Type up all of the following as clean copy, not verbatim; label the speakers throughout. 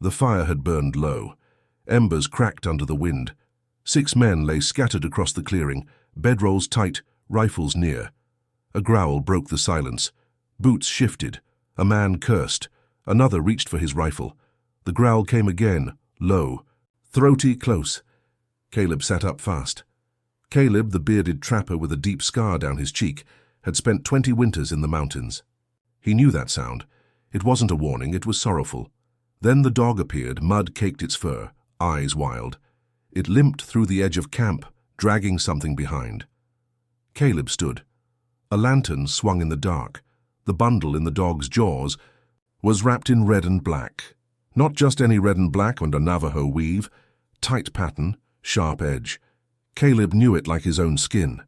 Speaker 1: The fire had burned low. Embers cracked under the wind. 6 men lay scattered across the clearing, bedrolls tight, rifles near. A growl broke the silence. Boots shifted. A man cursed. Another reached for his rifle. The growl came again, low, throaty, close. Caleb sat up fast. Caleb, the bearded trapper with a deep scar down his cheek, had spent 20 winters in the mountains. He knew that sound. It wasn't a warning, it was sorrowful. Then the dog appeared, mud caked its fur, eyes wild. It limped through the edge of camp, dragging something behind. Caleb stood. A lantern swung in the dark. The bundle in the dog's jaws was wrapped in red and black. Not just any red and black under Navajo weave. Tight pattern, sharp edge. Caleb knew it like his own skin.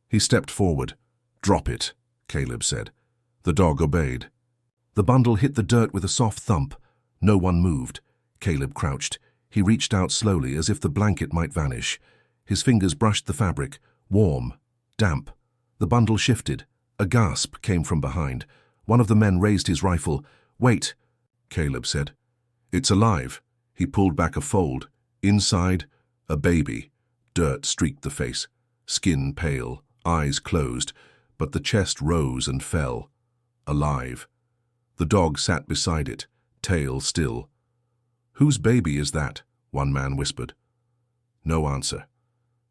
Speaker 1: He stepped forward. "Drop it," Caleb said. The dog obeyed. The bundle hit the dirt with a soft thump. No one moved. Caleb crouched. He reached out slowly as if the blanket might vanish. His fingers brushed the fabric, warm, damp. The bundle shifted. A gasp came from behind. One of the men raised his rifle. "Wait," Caleb said. "It's alive." He pulled back a fold. Inside, a baby. Dirt streaked the face. Skin pale, eyes closed, but the chest rose and fell. Alive. The dog sat beside it, tail still. "Whose baby is that?" one man whispered. No answer.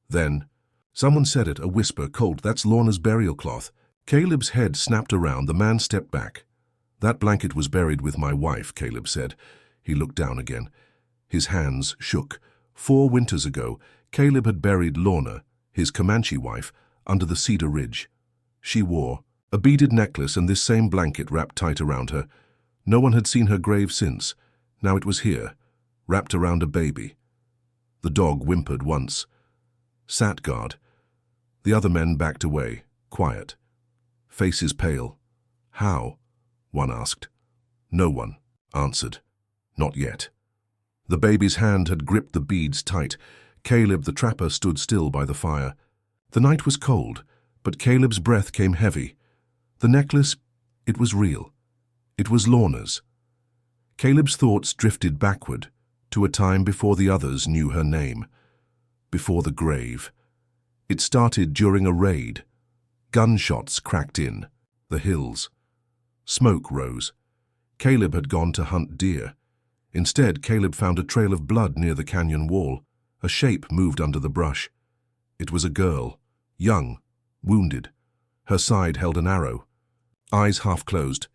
Speaker 1: Then, someone said it, a whisper, cold, "That's Lorna's burial cloth." Caleb's head snapped around. The man stepped back. "That blanket was buried with my wife," Caleb said. He looked down again. His hands shook. 4 winters ago, Caleb had buried Lorna, his Comanche wife, under the cedar ridge. She wore a beaded necklace and this same blanket wrapped tight around her. No one had seen her grave since. Now it was here, wrapped around a baby. The dog whimpered once. Sat guard. The other men backed away, quiet. Faces pale. "How?" one asked. No one answered. Not yet. The baby's hand had gripped the beads tight. Caleb, the trapper, stood still by the fire. The night was cold, but Caleb's breath came heavy. The necklace, it was real. It was Lorna's. Caleb's thoughts drifted backward to a time before the others knew her name. Before the grave. It started during a raid. Gunshots cracked in. The hills. Smoke rose. Caleb had gone to hunt deer. Instead, Caleb found a trail of blood near the canyon wall. A shape moved under the brush. It was a girl, young, wounded. Her side held an arrow. Eyes half closed.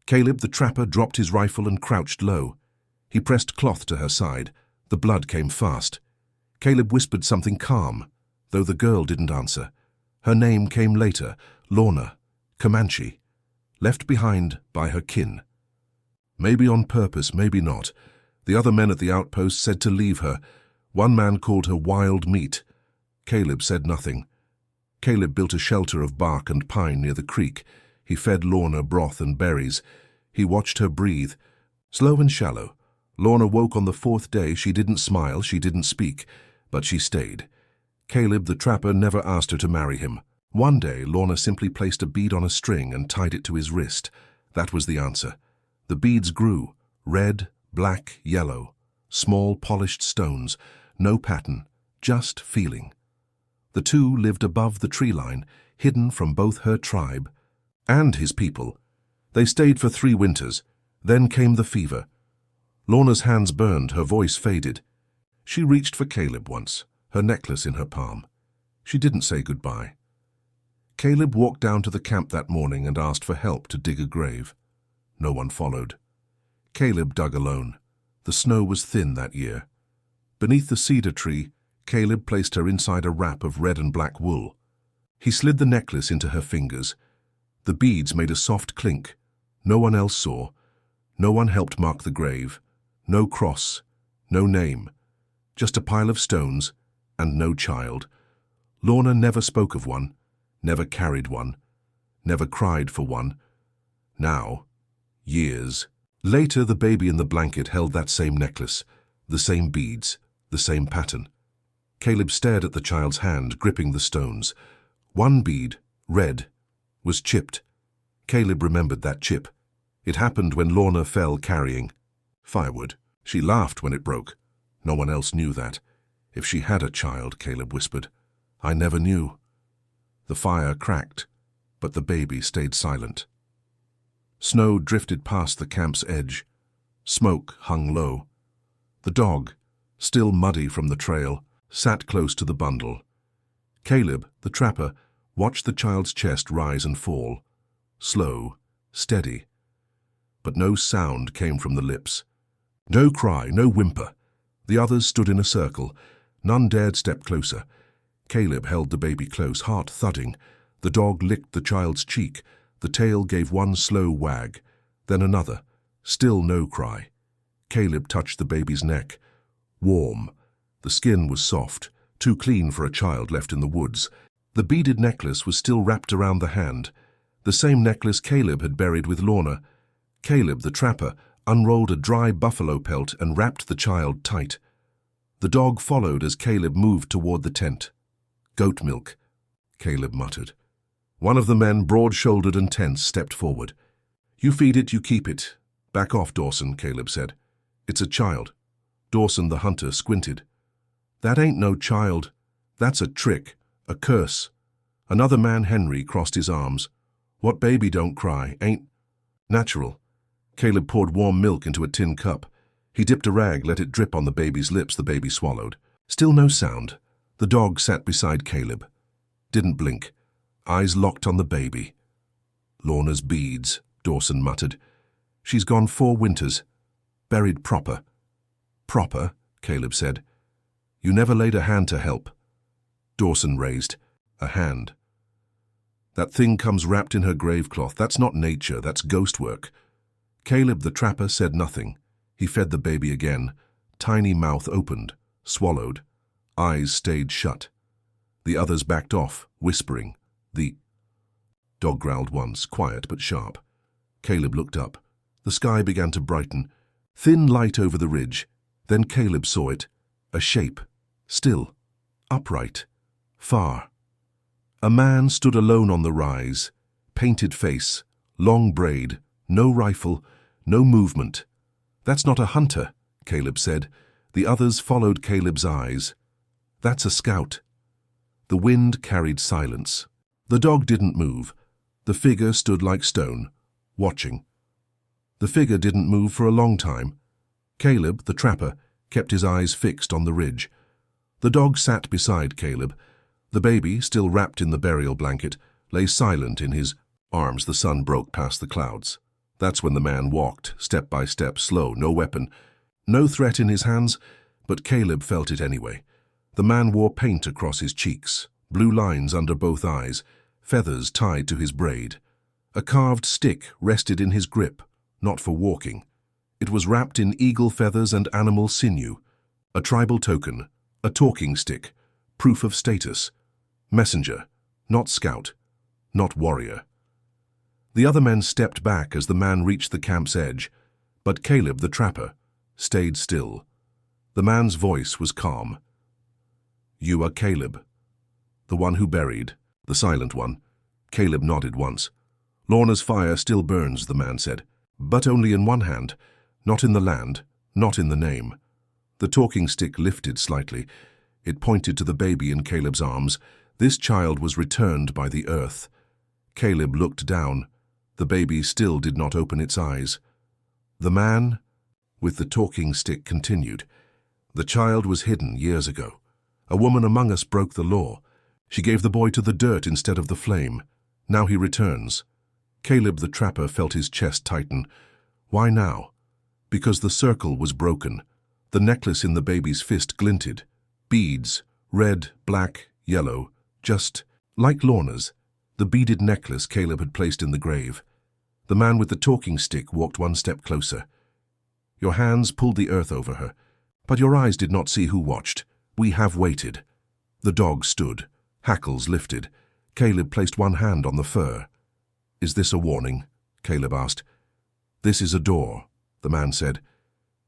Speaker 1: Caleb, the trapper, dropped his rifle and crouched low. He pressed cloth to her side. The blood came fast. Caleb whispered something calm, though the girl didn't answer. Her name came later, Lorna, Comanche, left behind by her kin. Maybe on purpose, maybe not. The other men at the outpost said to leave her. One man called her wild meat. Caleb said nothing. Caleb built a shelter of bark and pine near the creek. He fed Lorna broth and berries. He watched her breathe, slow and shallow. Lorna woke on the 4th day. She didn't smile, she didn't speak, but she stayed. Caleb, the trapper, never asked her to marry him. One day, Lorna simply placed a bead on a string and tied it to his wrist. That was the answer. The beads grew, red, black, yellow, small polished stones, no pattern, just feeling. The two lived above the tree line, hidden from both her tribe and his people. They stayed for 3 winters. Then came the fever. Lorna's hands burned, her voice faded. She reached for Caleb once, her necklace in her palm. She didn't say goodbye. Caleb walked down to the camp that morning and asked for help to dig a grave. No one followed. Caleb dug alone. The snow was thin that year. Beneath the cedar tree, Caleb placed her inside a wrap of red and black wool. He slid the necklace into her fingers. The beads made a soft clink. No one else saw. No one helped mark the grave. No cross, no name. Just a pile of stones and no child. Lorna never spoke of one, never carried one, never cried for one. Now, years later, the baby in the blanket held that same necklace, the same beads, the same pattern. Caleb stared at the child's hand, gripping the stones. One bead, red, was chipped. Caleb remembered that chip. It happened when Lorna fell carrying firewood. She laughed when it broke. No one else knew that. If she had a child, Caleb whispered. I never knew. The fire cracked, but the baby stayed silent. Snow drifted past the camp's edge. Smoke hung low. The dog, still muddy from the trail, sat close to the bundle. Caleb, the trapper, watched the child's chest rise and fall. Slow, steady. But no sound came from the lips. No cry, no whimper. The others stood in a circle. None dared step closer. Caleb held the baby close, heart thudding. The dog licked the child's cheek. The tail gave one slow wag, then another. Still no cry. Caleb touched the baby's neck. Warm. The skin was soft, too clean for a child left in the woods. The beaded necklace was still wrapped around the hand, the same necklace Caleb had buried with Lorna. Caleb, the trapper, unrolled a dry buffalo pelt and wrapped the child tight. The dog followed as Caleb moved toward the tent. Goat milk, Caleb muttered. One of the men, broad-shouldered and tense, stepped forward. You feed it, you keep it. Back off, Dawson, Caleb said. It's a child. Dawson, the hunter, squinted. That ain't no child. That's a trick, a curse. Another man, Henry, crossed his arms. What baby don't cry, ain't natural. Caleb poured warm milk into a tin cup. He dipped a rag, let it drip on the baby's lips. The baby swallowed. Still no sound. The dog sat beside Caleb. Didn't blink. Eyes locked on the baby. Lorna's beads, Dawson muttered. She's gone 4 winters. Buried proper. Proper, Caleb said. You never laid a hand to help. Dawson raised. A hand. That thing comes wrapped in her gravecloth. That's not nature, that's ghost work. Caleb, the trapper, said nothing. He fed the baby again. Tiny mouth opened, swallowed. Eyes stayed shut. The others backed off, whispering. The dog growled once, quiet but sharp. Caleb looked up. The sky began to brighten. Thin light over the ridge. Then Caleb saw it. A shape. Still. Upright. Far. A man stood alone on the rise. Painted face. Long braid. No rifle. No movement. That's not a hunter, Caleb said. The others followed Caleb's eyes. That's a scout. The wind carried silence. The dog didn't move. The figure stood like stone, watching. The figure didn't move for a long time. Caleb, the trapper, kept his eyes fixed on the ridge. The dog sat beside Caleb. The baby, still wrapped in the burial blanket, lay silent in his arms. The sun broke past the clouds. That's when the man walked, step by step, slow, no weapon. No threat in his hands, but Caleb felt it anyway. The man wore paint across his cheeks, blue lines under both eyes, feathers tied to his braid. A carved stick rested in his grip, not for walking. It was wrapped in eagle feathers and animal sinew. A tribal token, a talking stick, proof of status. Messenger, not scout, not warrior. The other men stepped back as the man reached the camp's edge, but Caleb, the trapper, stayed still. The man's voice was calm. You are Caleb, the one who buried, the silent one. Caleb nodded once. Lorna's fire still burns, the man said, but only in one hand, not in the land, not in the name. The talking stick lifted slightly. It pointed to the baby in Caleb's arms. This child was returned by the earth. Caleb looked down. The baby still did not open its eyes. The man with the talking stick continued. The child was hidden years ago. A woman among us broke the law. She gave the boy to the dirt instead of the flame. Now he returns. Caleb the trapper felt his chest tighten. Why now? Because the circle was broken. The necklace in the baby's fist glinted. Beads, red, black, yellow, just like Lorna's, the beaded necklace Caleb had placed in the grave. The man with the talking stick walked one step closer. Your hands pulled the earth over her, but your eyes did not see who watched. We have waited. The dog stood, hackles lifted. Caleb placed one hand on the fur. Is this a warning? Caleb asked. This is a door, the man said.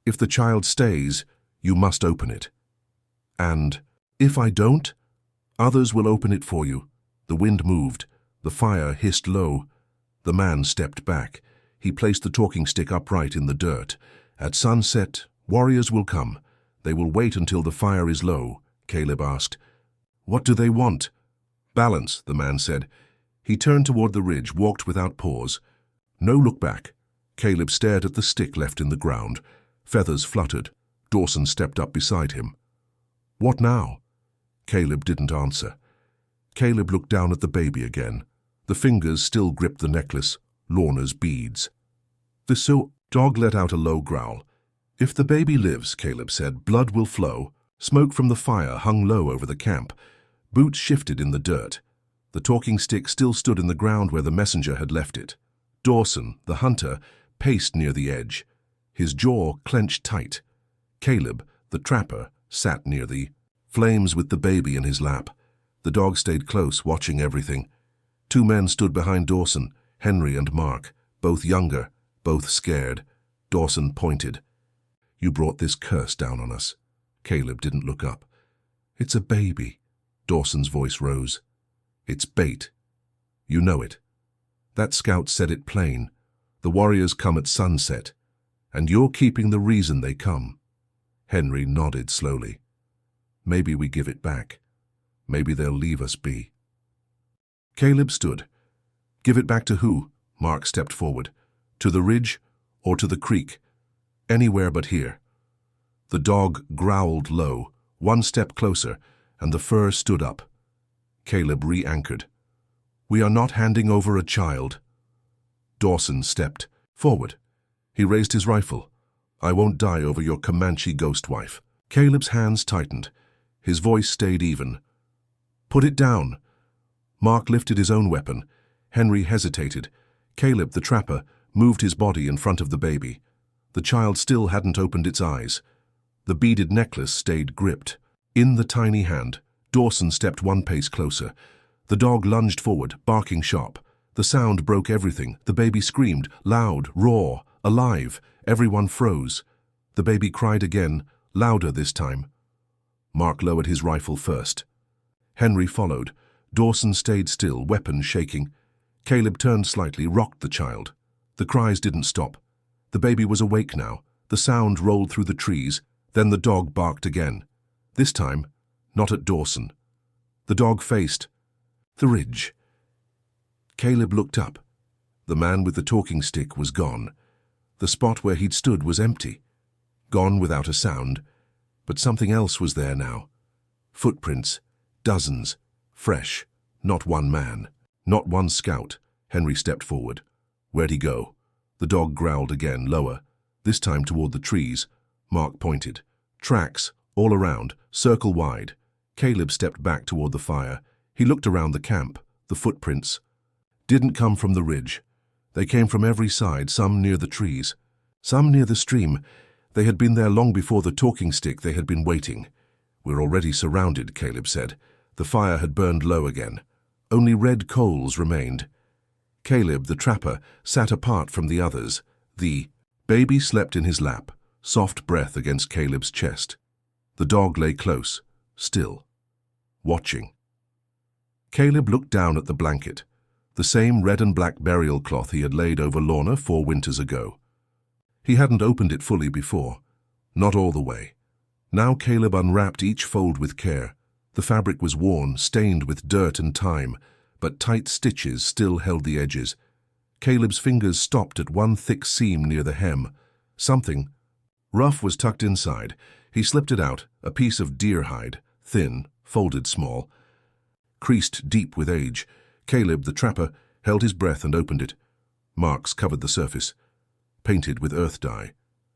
Speaker 1: If the child stays, you must open it. And if I don't, others will open it for you. The wind moved. The fire hissed low. The man stepped back. He placed the talking stick upright in the dirt. At sunset, Warriors will come. They will wait until the fire is low, Caleb asked. What do they want? Balance, the man said. He turned toward the ridge, walked without pause. No look back. Caleb stared at the stick left in the ground. Feathers fluttered. Dawson stepped up beside him. What now? Caleb didn't answer. Caleb looked down at the baby again. The fingers still gripped the necklace, Lorna's beads. The dog let out a low growl. If the baby lives, Caleb said, blood will flow. Smoke from the fire hung low over the camp. Boots shifted in the dirt. The talking stick still stood in the ground where the messenger had left it. Dawson, the hunter, paced near the edge. His jaw clenched tight. Caleb, the trapper, sat near the flames with the baby in his lap. The dog stayed close, watching everything. Two men stood behind Dawson, Henry and Mark, both younger, both scared. Dawson pointed. You brought this curse down on us. Caleb didn't look up. It's a baby. Dawson's voice rose. It's bait. You know it. That scout said it plain. The warriors come at sunset, and you're keeping the reason they come. Henry nodded slowly. Maybe we give it back. Maybe they'll leave us be. Caleb stood. Give it back to who? Mark stepped forward. To the ridge or to the creek? Anywhere but here. The dog growled low, one step closer, and the fur stood up. Caleb re-anchored. We are not handing over a child. Dawson stepped forward. He raised his rifle. I won't die over your Comanche ghost wife. Caleb's hands tightened. His voice stayed even. Put it down. Mark lifted his own weapon. Henry hesitated. Caleb, the trapper, moved his body in front of the baby. The child still hadn't opened its eyes. The beaded necklace stayed gripped. In the tiny hand, Dawson stepped one pace closer. The dog lunged forward, barking sharp. The sound broke everything. The baby screamed, loud, raw, alive. Everyone froze. The baby cried again, louder this time. Mark lowered his rifle first. Henry followed. Dawson stayed still, weapon shaking. Caleb turned slightly, rocked the child. The cries didn't stop. The baby was awake now. The sound rolled through the trees. Then the dog barked again. This time, not at Dawson. The dog faced the ridge. Caleb looked up. The man with the talking stick was gone. The spot where he'd stood was empty. Gone without a sound. But something else was there now. Footprints. Dozens. Fresh. Not one man. Not one scout. Henry stepped forward. Where'd he go? The dog growled again, lower. This time toward the trees. Mark pointed. Tracks, all around, circle wide. Caleb stepped back toward the fire. He looked around the camp. The footprints didn't come from the ridge. They came from every side, some near the trees, some near the stream. They had been there long before the talking stick. They had been waiting. We're already surrounded, Caleb said. The fire had burned low again. Only red coals remained. Caleb, the trapper, sat apart from the others. The baby slept in his lap, soft breath against Caleb's chest. The dog lay close, still, watching. Caleb looked down at the blanket, the same red and black burial cloth he had laid over Lorna 4 winters ago. He hadn't opened it fully before, not all the way. Now Caleb unwrapped each fold with care. The fabric was worn, stained with dirt and time, but tight stitches still held the edges. Caleb's fingers stopped at one thick seam near the hem. Something rough was tucked inside. He slipped it out, a piece of deer hide, thin, folded small, creased deep with age. Caleb, the trapper, held his breath and opened it. Marks covered the surface, painted with earth dye.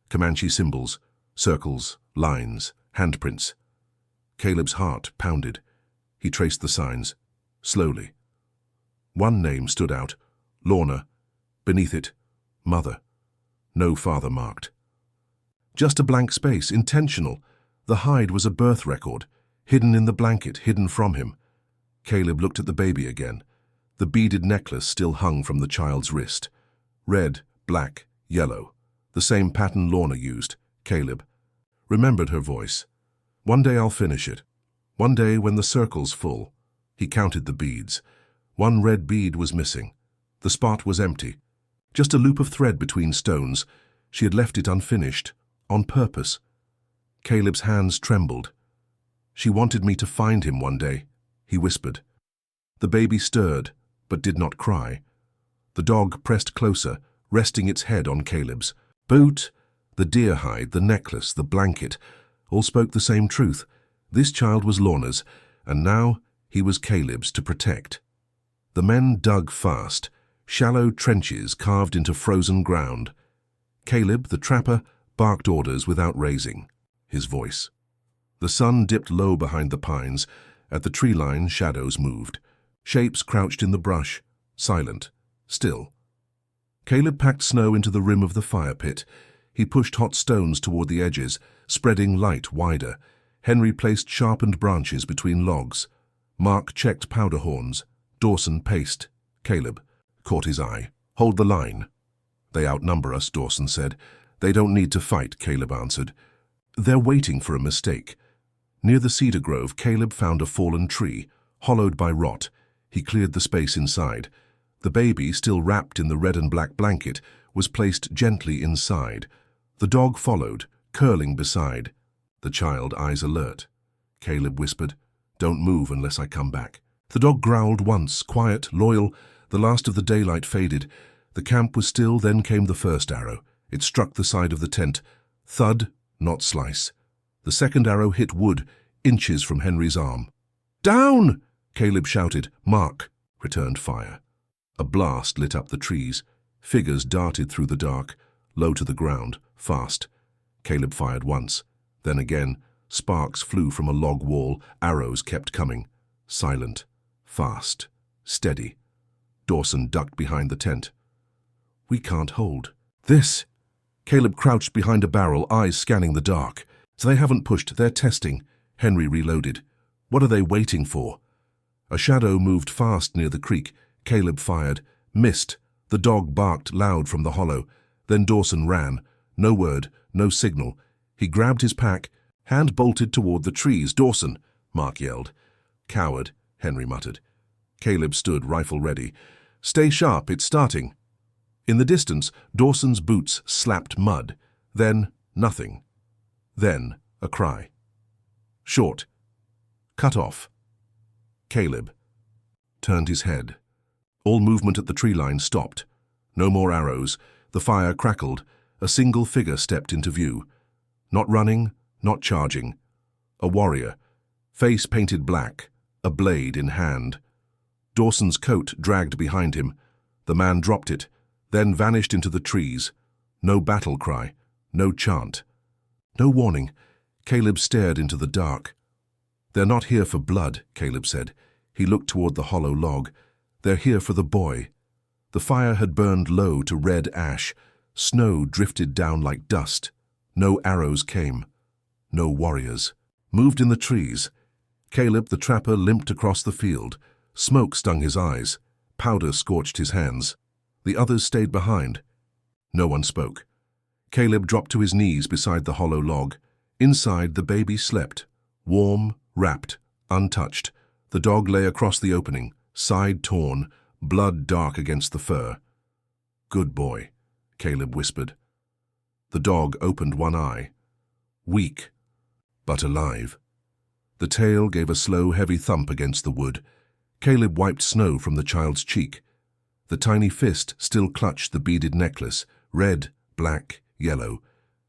Speaker 1: Comanche symbols, circles, lines, handprints. Caleb's heart pounded. He traced the signs, slowly. One name stood out, Lorna. Beneath it, Mother. No father marked. Just a blank space, intentional. The hide was a birth record, hidden in the blanket, hidden from him. Caleb looked at the baby again. The beaded necklace still hung from the child's wrist. Red, black, yellow. The same pattern Lorna used. Caleb remembered her voice. One day I'll finish it. One day when the circle's full. He counted the beads. One red bead was missing. The spot was empty. Just a loop of thread between stones. She had left it unfinished, on purpose. Caleb's hands trembled. She wanted me to find him one day, he whispered. The baby stirred, but did not cry. The dog pressed closer, resting its head on Caleb's. Boot, the deer hide, the necklace, the blanket, all spoke the same truth. This child was Lorna's, and now he was Caleb's to protect. The men dug fast, shallow trenches carved into frozen ground. Caleb, the trapper, barked orders without raising his voice. The sun dipped low behind the pines. At the tree line, shadows moved. Shapes crouched in the brush, silent, still. Caleb packed snow into the rim of the fire pit. He pushed hot stones toward the edges, spreading light wider. Henry placed sharpened branches between logs. Mark checked powder horns. Dawson paced. Caleb caught his eye. Hold the line. They outnumber us, Dawson said. They don't need to fight, Caleb answered. They're waiting for a mistake. Near the cedar grove, Caleb found a fallen tree, hollowed by rot. He cleared the space inside. The baby, still wrapped in the red and black blanket, was placed gently inside. The dog followed, curling beside. The child, eyes alert. Caleb whispered, Don't move unless I come back. The dog growled once, quiet, loyal. The last of the daylight faded. The camp was still, then came the first arrow. It struck the side of the tent. Thud, not slice. The second arrow hit wood, inches from Henry's arm. Down! Caleb shouted. Mark returned fire. A blast lit up the trees. Figures darted through the dark, low to the ground, fast. Caleb fired once. Then again, sparks flew from a log wall. Arrows kept coming. Silent, fast, steady. Dawson ducked behind the tent. We can't hold. This! Caleb crouched behind a barrel, eyes scanning the dark. So they haven't pushed, they're testing. Henry reloaded. What are they waiting for? A shadow moved fast near the creek. Caleb fired. Missed. The dog barked loud from the hollow. Then Dawson ran. No word, no signal. He grabbed his pack, hand bolted toward the trees. Dawson, Mark yelled. Coward, Henry muttered. Caleb stood, rifle ready. Stay sharp, it's starting. In the distance, Dawson's boots slapped mud. Then, nothing. Then, a cry. Short. Cut off. Caleb turned his head. All movement at the tree line stopped. No more arrows. The fire crackled. A single figure stepped into view. Not running, not charging. A warrior. Face painted black, a blade in hand. Dawson's coat dragged behind him. The man dropped it, then vanished into the trees. No battle cry, no chant. No warning. Caleb stared into the dark. They're not here for blood, Caleb said. He looked toward the hollow log. They're here for the boy. The fire had burned low to red ash. Snow drifted down like dust. No arrows came. No warriors. Moved in the trees. Caleb, the trapper, limped across the field. Smoke stung his eyes. Powder scorched his hands. The others stayed behind. No one spoke. Caleb dropped to his knees beside the hollow log. Inside, the baby slept. Warm, wrapped, untouched. The dog lay across the opening, side torn, blood dark against the fur. Good boy, Caleb whispered. The dog opened one eye. Weak, but alive. The tail gave a slow, heavy thump against the wood. Caleb wiped snow from the child's cheek. The tiny fist still clutched the beaded necklace, red, black, yellow.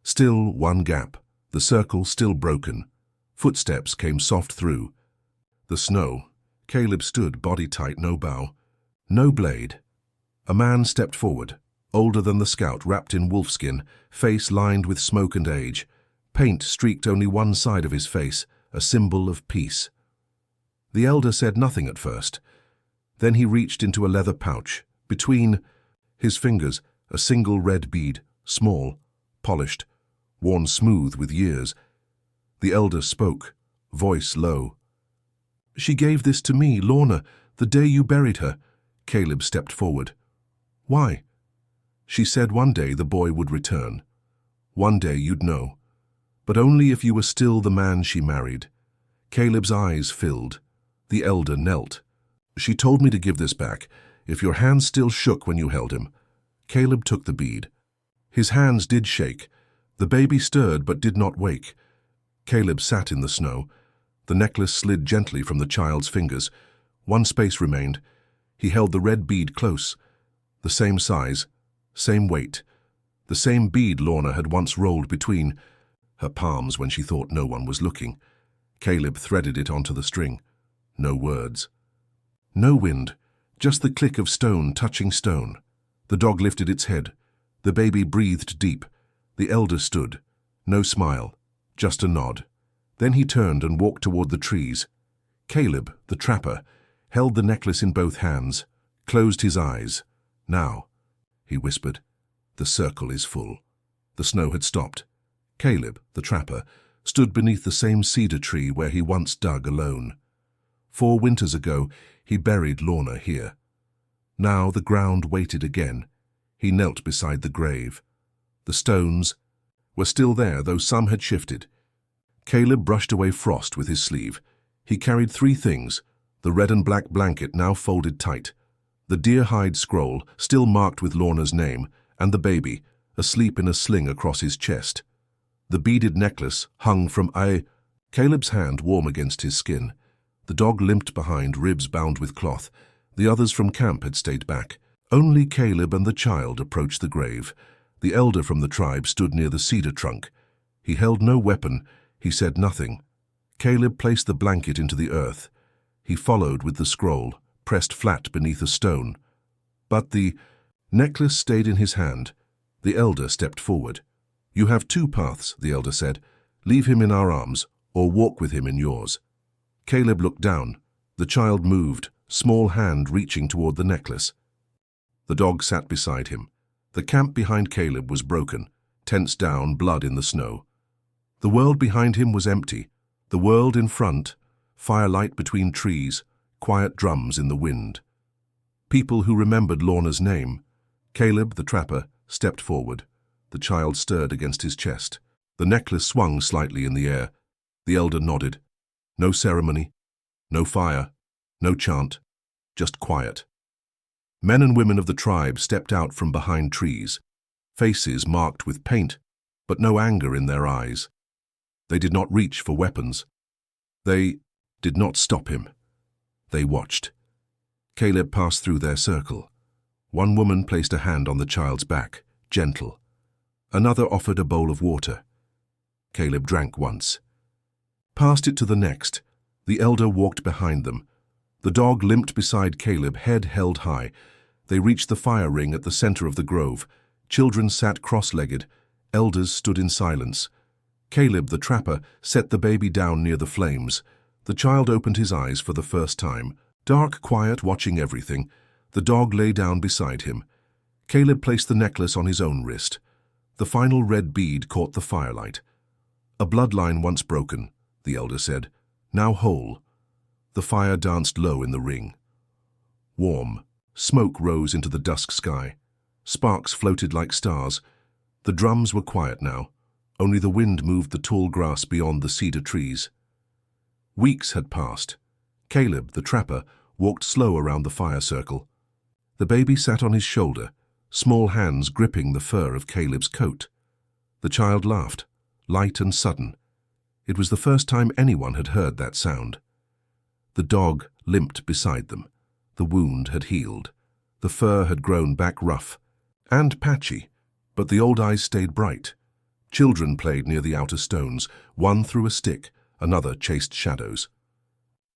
Speaker 1: Still one gap, the circle still broken. Footsteps came soft through. The snow. Caleb stood, body tight, no bow. No blade. A man stepped forward, older than the scout, wrapped in wolfskin, face lined with smoke and age. Paint streaked only one side of his face, a symbol of peace. The elder said nothing at first. Then he reached into a leather pouch. Between his fingers, a single red bead, small, polished, worn smooth with years. The elder spoke, voice low. She gave this to me, Lorna, the day you buried her. Caleb stepped forward. Why? She said one day the boy would return. One day you'd know. But only if you were still the man she married. Caleb's eyes filled. The elder knelt. She told me to give this back, if your hands still shook when you held him. Caleb took the bead. His hands did shake. The baby stirred but did not wake. Caleb sat in the snow. The necklace slid gently from the child's fingers. One space remained. He held the red bead close. The same size, same weight. The same bead Lorna had once rolled between her palms when she thought no one was looking. Caleb threaded it onto the string. No words. No wind, just the click of stone touching stone. The dog lifted its head. The baby breathed deep. The elder stood. No smile, just a nod. Then he turned and walked toward the trees. Caleb, the trapper, held the necklace in both hands, closed his eyes. Now, he whispered, the circle is full. The snow had stopped. Caleb, the trapper, stood beneath the same cedar tree where he once dug alone. 4 winters ago, he buried Lorna here. Now the ground waited again. He knelt beside the grave. The stones were still there, though some had shifted. Caleb brushed away frost with his sleeve. He carried 3 things, the red and black blanket now folded tight, the deer-hide scroll still marked with Lorna's name, and the baby, asleep in a sling across his chest. The beaded necklace hung from Caleb's hand warm against his skin. The dog limped behind, ribs bound with cloth. The others from camp had stayed back. Only Caleb and the child approached the grave. The elder from the tribe stood near the cedar trunk. He held no weapon. He said nothing. Caleb placed the blanket into the earth. He followed with the scroll, pressed flat beneath a stone. But the necklace stayed in his hand. The elder stepped forward. "You have 2 paths," the elder said. "Leave him in our arms, or walk with him in yours." Caleb looked down. The child moved, small hand reaching toward the necklace. The dog sat beside him. The camp behind Caleb was broken, tents down, blood in the snow. The world behind him was empty. The world in front, firelight between trees, quiet drums in the wind. People who remembered Lorna's name. Caleb, the trapper, stepped forward. The child stirred against his chest. The necklace swung slightly in the air. The elder nodded. No ceremony, no fire, no chant, just quiet. Men and women of the tribe stepped out from behind trees, faces marked with paint, but no anger in their eyes. They did not reach for weapons. They did not stop him. They watched. Caleb passed through their circle. One woman placed a hand on the child's back, gentle. Another offered a bowl of water. Caleb drank once. Passed it to the next. The elder walked behind them. The dog limped beside Caleb, head held high. They reached the fire ring at the center of the grove. Children sat cross-legged. Elders stood in silence. Caleb, the trapper, set the baby down near the flames. The child opened his eyes for the first time. Dark, quiet, watching everything. The dog lay down beside him. Caleb placed the necklace on his own wrist. The final red bead caught the firelight. "A bloodline once broken," the elder said, "now whole." The fire danced low in the ring. Warm, smoke rose into the dusk sky. Sparks floated like stars. The drums were quiet now. Only the wind moved the tall grass beyond the cedar trees. Weeks had passed. Caleb, the trapper, walked slow around the fire circle. The baby sat on his shoulder, small hands gripping the fur of Caleb's coat. The child laughed, light and sudden. It was the first time anyone had heard that sound. The dog limped beside them. The wound had healed. The fur had grown back rough and patchy, but the old eyes stayed bright. Children played near the outer stones. One threw a stick, another chased shadows.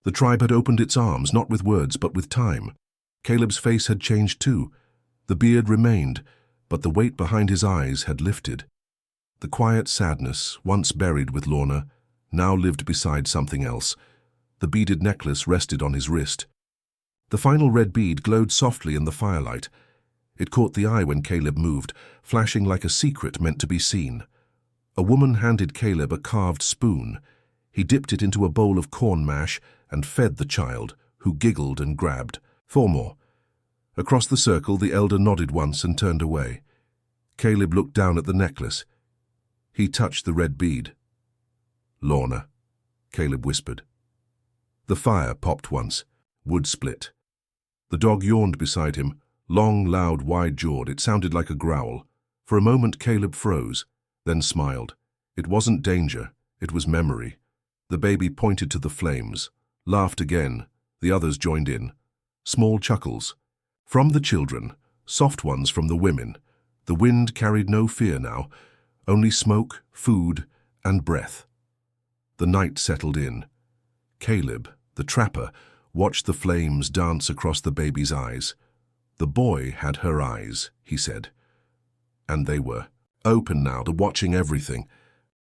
Speaker 1: The tribe had opened its arms, not with words, but with time. Caleb's face had changed too. The beard remained, but the weight behind his eyes had lifted. The quiet sadness, once buried with Lorna, now lived beside something else. The beaded necklace rested on his wrist. The final red bead glowed softly in the firelight. It caught the eye when Caleb moved, flashing like a secret meant to be seen. A woman handed Caleb a carved spoon. He dipped it into a bowl of corn mash and fed the child, who giggled and grabbed. 4 more. Across the circle, the elder nodded once and turned away. Caleb looked down at the necklace. He touched the red bead. "Lorna," Caleb whispered. The fire popped once. Wood split. The dog yawned beside him, long, loud, wide-jawed. It sounded like a growl. For a moment, Caleb froze. then smiled. It wasn't danger, it was memory. The baby pointed to the flames, laughed again. The others joined in. Small chuckles. From the children, soft ones from the women. The wind carried no fear now, only smoke, food, and breath. The night settled in. Caleb, the trapper, watched the flames dance across the baby's eyes. The boy had her eyes, he said. And they were open now to watching everything.